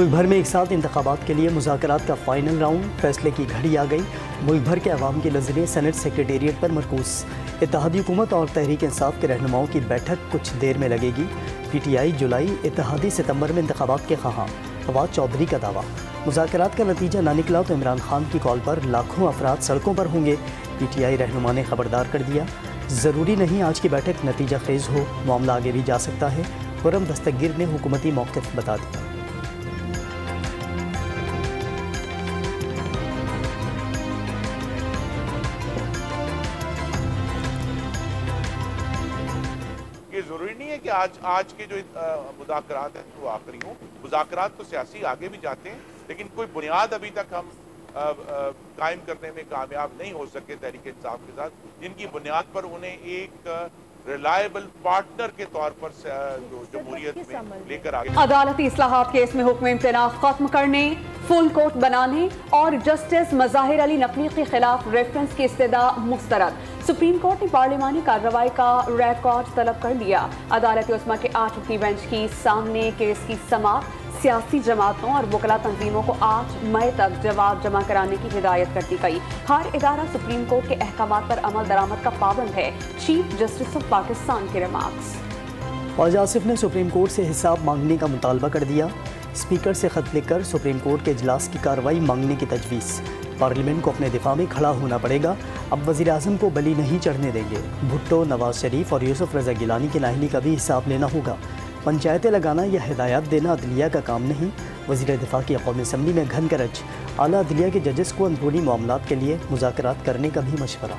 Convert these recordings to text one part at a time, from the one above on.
मुल्क भर में एक साथ इंतखाबात के लिए मुज़ाकरात का फाइनल राउंड, फैसले की घड़ी आ गई। मुल्क भर के अवाम की नज़रें सेनेट सेक्रेटेरिएट पर मरकूज़। इत्तेहादी हुकूमत और तहरीक इंसाफ के रहनुमाओं की बैठक कुछ देर में लगेगी। PTI जुलाई, इत्तेहादी सितंबर में इंतखाबात के ख़्वाहां। फवाद चौधरी का दावा, मुज़ाकरात का नतीजा ना निकला तो इमरान खान की कॉल पर लाखों अफराद सड़कों पर होंगे। PTI रहनुमा ने खबरदार कर दिया, ज़रूरी नहीं आज की बैठक नतीजा खेज़ हो, मामला आगे भी जा सकता है। खुर्रम दस्तगीर ने हुकूमती मौक़िफ़ बता दिया। ज़रूरी नहीं है कि आज के जो मुज़ाकरात हैं वो आखिरी हों। मुज़ाकरात तो सियासी आगे भी जाते हैं, लेकिन कोई बुनियाद अभी तक हम कायम करने में कामयाब नहीं हो सके तहरीक इंसाफ के साथ, जिनकी बुनियाद पर उन्हें एक रिलायबल पार्टनर के तौर पर जो जमहूरियत में लेकर आगे। अदालती इस्लाहात केस में हुक्म इम्तना खत्म करने, फुल कोर्ट बनाने और जस्टिस मज़ाहिर अली नकवी के खिलाफ रेफरेंस की इस्तदा मुस्तरद। सुप्रीम कोर्ट ने पार्लिमानी कार्रवाई का रिकॉर्ड तलब कर लिया। अदालत उस्मा के 8 रुकनी बेंच की सामने केस की समाअत। सियासी जमातों और वकला तंजीमों को 8 मई तक जवाब जमा कराने की हिदायत कर दी गई। हर इदारा सुप्रीम कोर्ट के अहकामात पर अमल दरामद का पाबंद है। चीफ जस्टिस ऑफ पाकिस्तान के रिमार्क्स। ख्वाजा आसिफ ने सुप्रीम कोर्ट से हिसाब मांगने का मुतालबा कर दिया। स्पीकर से खत लिखकर सुप्रीम कोर्ट के इजलास की कार्रवाई मांगने की तजवीज़। पार्लियामेंट को अपने दिफा में खड़ा होना पड़ेगा। अब वज़ीर आज़म को बली नहीं चढ़ने देंगे। भुट्टो, नवाज शरीफ और यूसुफ रज़ा गिलानी की नाअहली का भी हिसाब लेना होगा। पंचायतें लगाना या हिदायत देना अदलिया का काम नहीं। वज़ीर दिफा की कौमी असम्बली में घन करज। आला अदलिया के जजेस को अंदरूनी मामलात के लिए मुज़ाकरात करने का भी मशवरा।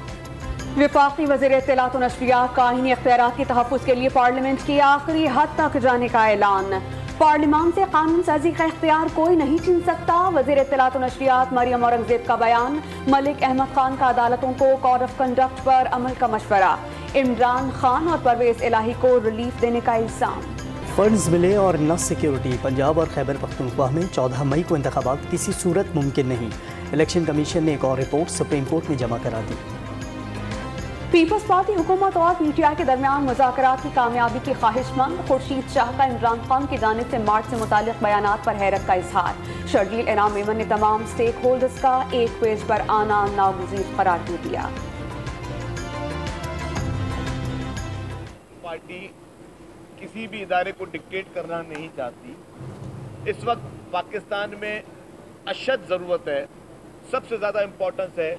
वफाकी वज़ीर इत्तलात और नशरियात का आईनी इख्तियारात के तहफ़्फ़ुज़ के लिए पार्लियामेंट की आखिरी हद तक जाने का ऐलान। पार्लियामान से कानून साजी का इख्तियार कोई नहीं छीन सकता। वज़ीर इत्तलात और नशरियात मरियम औरंगज़ेब का बयान। मलिक अहमद खान का अदालतों को कोड ऑफ कंडक्ट पर अमल का मशवरा। इमरान खान और परवेज़ इलाही को रिलीफ देने का इल्ज़ाम। फंड्स मिले और न सिक्योरिटी। पंजाब और खैबर पख्तूनख्वा में 14 मई को इंतखाबात किसी सूरत मुमकिन नहीं। इलेक्शन कमीशन ने एक और रिपोर्ट सुप्रीम कोर्ट में जमा करा दी। पीपल्स पार्टी हुकूमत और PTI के दरमियान मुज़ाकरात की कामयाबी की ख्वाहिशमंद। खुर्शीद शाह का इमरान खान की जानिब से मार्च से मुतालिक बयानात पर हैरत का इजहार। शर्जील इनाम मेमन ने तमाम स्टेक होल्डर्स का एक पेज पर आना नागुज़ीर करार दे दिया। पार्टी किसी भी इदारे को डिक्टेट करना नहीं चाहती। इस वक्त पाकिस्तान में अशद ज़रूरत है, सबसे ज़्यादा इम्पोर्टेंस है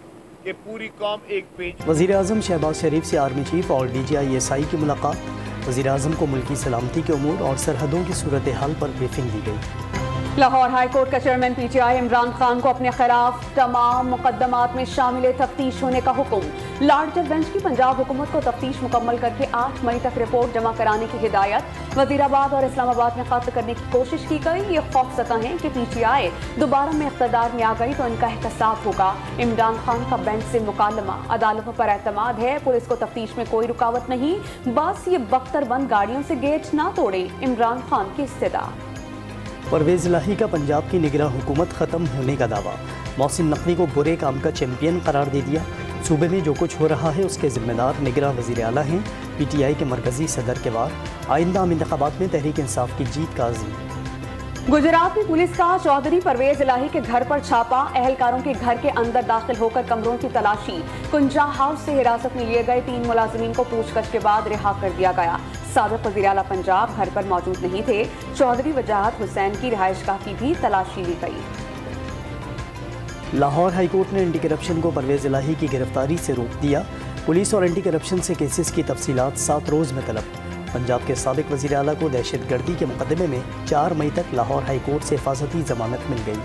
कि पूरी कौम एक पेज। वज़ीर आज़म शहबाज शरीफ से आर्मी चीफ और DGI-SI की मुलाकात। वज़ीर आज़म को मुल्की सलामती के उमूर और सरहदों की सूरत हाल पर ब्रीफिंग दी गई। लाहौर हाई कोर्ट का चेयरमैन PTI इमरान खान को अपने खिलाफ तमाम मुकदमात में शामिल तफ्तीश होने का हुक्म। लार्जर बेंच की पंजाब हुकूमत को तफ्तीश मुकम्मल करके 8 मई तक रिपोर्ट जमा कराने की हिदायत। वजीराबाद और इस्लामाबाद में कत्ल करने की कोशिश की गई। ये खौफजदा है कि PTI दोबारा में इख्तियार में आ गई तो इनका एहतसाब होगा। इमरान खान का बेंच से मुकालमा। अदालतों पर एतमाद है, पुलिस को तफ्तीश में कोई रुकावट नहीं, बस ये बख्तरबंद गाड़ियों से गेट ना तोड़े। इमरान खान की इस्तदा। परवेज़ इलाही का पंजाब की निगरां हुकूमत ख़त्म होने का दावा। मोहसिन नकवी को बुरे काम का चैंपियन करार दे दिया। सूबे में जो कुछ हो रहा है उसके जिम्मेदार निगरां वज़ीर आला हैं। PTI के मरकजी सदर के वार। आइंदा आम इंतखाबात में तहरीक इंसाफ की जीत का अज़ीम। गुजरात में पुलिस का चौधरी परवेज इलाही के घर पर छापा। अहलकारों के घर के अंदर दाखिल होकर कमरों की तलाशी। कुंजा हाउस से हिरासत में लिए गए 3 मुलाजिमीन को पूछताछ के बाद रिहा कर दिया गया। साबिक वज़ीर आला पंजाब घर पर मौजूद नहीं थे। चौधरी वजाहत हुसैन की रिहाइशगाह की भी तलाशी ली गई। लाहौर हाईकोर्ट ने एंटी करप्शन को परवेज़ इलाही की गिरफ्तारी से रोक दिया। पुलिस और एंटी करप्शन से केसेस की तफसीलात 7 रोज़ में तलब। पंजाब के साबिक वज़ीर आला को दहशतगर्दी के मुकदमे में 4 मई तक लाहौर हाईकोर्ट से हिफाजती जमानत मिल गई।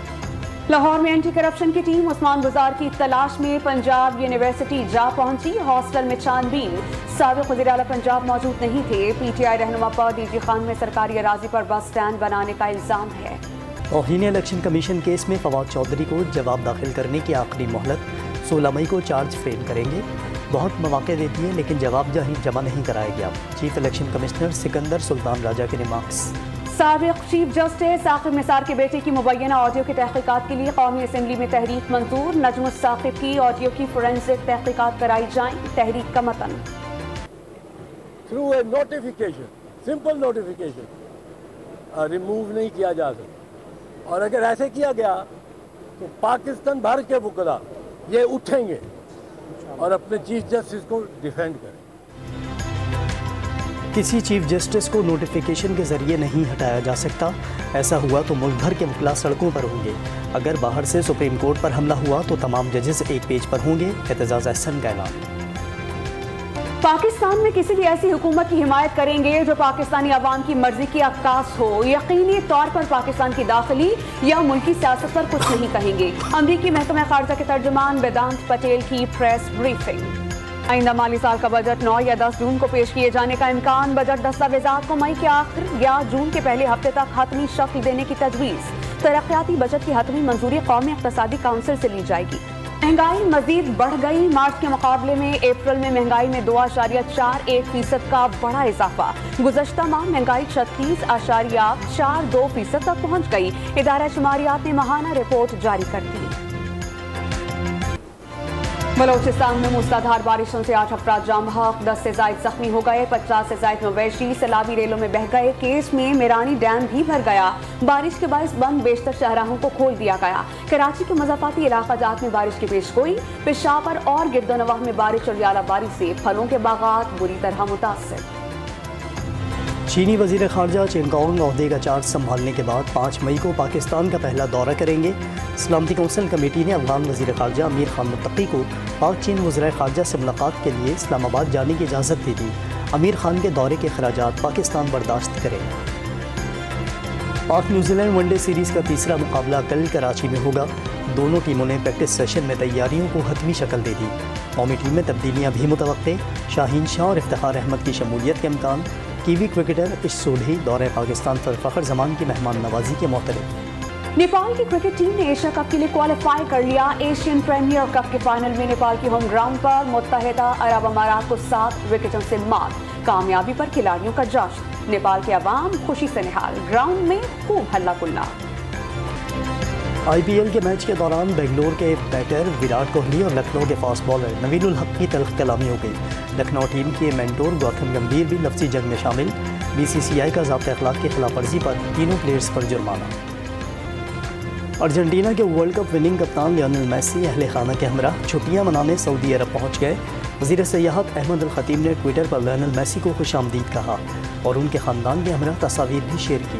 लाहौर में एंटी करप्शन की टीम उस्मान गुजार की तलाश में पंजाब यूनिवर्सिटी जा पहुंची। हॉस्टल में छानबीन। साबिक वज़ीर आला पंजाब मौजूद नहीं थे। PTI रहनुमा पर DG खान में सरकारी अराजी पर बस स्टैंड बनाने का इल्ज़ाम है। तौहीन इलेक्शन कमीशन केस में फवाद चौधरी को जवाब दाखिल करने की आखिरी मोहलत। 16 मई को चार्ज फ्रेम करेंगे। बहुत मौके दे दिए लेकिन जवाब जमा नहीं कराया गया। Chief election commissioner Sikandar Sultan Raja के रिमार्क्स। साबिक चीफ जस्टिस आकिब निसार के बेटे की मुबैना ऑडियो की तहकीकात के लिए कौमी असम्बली में तहरीक मंजूर। नजमुस साकिब की ऑडियो की फोरेंसिक तहकीकात कराई जाए। तहरीक का मतन। Through a notification, simple notification remove नहीं किया जा सकता और अगर ऐसे किया गया तो पाकिस्तान भर के वुकला ये उठेंगे और अपने चीफ जस्टिस को डिफेंड करें। किसी चीफ जस्टिस को नोटिफिकेशन के जरिए नहीं हटाया जा सकता। ऐसा हुआ तो मुल्क भर के वकील सड़कों पर होंगे। अगर बाहर से सुप्रीम कोर्ट पर हमला हुआ तो तमाम जजेस एक पेज पर होंगे। एतजाज अहसन का ऐलान। पाकिस्तान में किसी भी ऐसी हुकूमत की हिमायत करेंगे जो पाकिस्तानी अवाम की मर्जी की अक्कास हो। यकीनी तौर पर पाकिस्तान की दाखिली या मुल्की सियासत पर कुछ नहीं कहेंगे। अमरीकी महकमा खारजा के तर्जुमान वेदांत पटेल की प्रेस ब्रीफिंग। आइंदा माली साल का बजट 9 या 10 जून को पेश किए जाने का इम्कान। बजट दस्तावेजात को मई के आखिर या जून के पहले हफ्ते तक हतमी शक्ल देने की तजवीज़। तरक्याती बजट की हतमी मंजूरी कौमी इक़्तिसादी काउंसिल से ली जाएगी। महंगाई मजीद बढ़ गई। मार्च के मुकाबले में अप्रैल में महंगाई में 2.41% का बड़ा इजाफा। गुज़श्ता माह महंगाई 36.42% तक पहुँच गई। इदारा शुमारियात ने माहाना रिपोर्ट जारी कर दी। बलोचिस्तान में मूसलाधार बारिशों से 8 अफराद जाम बहक, 10 से ज़ायद जख्मी हो गए। 50 से ज़ायद मवेशी सैलाबी रेलों में बह गए। केस में मेरानी डैम भी भर गया। बारिश के बायस बंद बेशतर शाहराहों को खोल दिया गया। कराची के मज़ाफ़ाती इलाका जात में बारिश की पेशगोई। पेशावर और गिरदोनवाह में बारिश और यालाबारी से फलों के बागात बुरी तरह मुतासर। चीनी वज़ीर ख़ारजा चिंगकोंग ओहदे का चार्ज संभालने के बाद 5 मई को पाकिस्तान का पहला दौरा करेंगे। सलामती कौंसिल कमेटी ने अफ़गान वज़ीर ख़ारजा अमीर खान मुत्तकी को पाक चीन वज़ीर ख़ारजा से मुलाकात के लिए इस्लामाबाद जाने की इजाज़त दी थी। अमीर खान के दौरे के खराजात पाकिस्तान बर्दाश्त करेगा। पाक न्यूजीलैंड वनडे सीरीज़ का तीसरा मुकाबला कल कराची में होगा। दोनों टीमों ने प्रैक्टिस सेशन में तैयारियों को हतमी शक्ल दे दी। कौमी टीम में तब्दीलियाँ भी मुतवक्के। शाहीन शाह और इफ्तिखार अहमद की शमूलियत के इम्कान। कीवी क्रिकेटर इश सोढ़ी दौरे पाकिस्तान पर फ़ख्र ज़मान की मेहमान नवाजी के मुतलक। नेपाल की क्रिकेट टीम ने एशिया कप के लिए क्वालिफाई कर लिया। एशियन प्रीमियर कप के फाइनल में नेपाल की होम ग्राउंड पर मुत्तहिदा अरब अमारात को 7 विकेटों से मात। कामयाबी पर खिलाड़ियों का जश्न। नेपाल के अवाम खुशी से निहाल। ग्राउंड में खूब हल्ला गुल्ला। IPL के मैच के दौरान बेंगलोर के बैटर विराट कोहली और लखनऊ के फास्ट बॉलर नवीनुल हक की तल्ख कलामी हो गई। लखनऊ टीम के मेंटोर गौतम गंभीर भी लफ्ज़ी जंग में शामिल। BCCI का ज़ाब्ता अखलाक की खिलाफ वर्जी पर तीनों प्लेयर्स पर जुर्माना। अर्जेंटीना के वर्ल्ड कप विनिंग कप्तान लियोनेल मेसी अहले खाना के हमरा छुट्टियां मनाने सऊदी अरब पहुंच गए। वज़ीर सयाहत अहमद अल खतीब ने ट्विटर पर लियोनेल मेसी को खुशामदीद कहा और उनके ख़ानदान के हमरा तस्वीर भी शेयर की।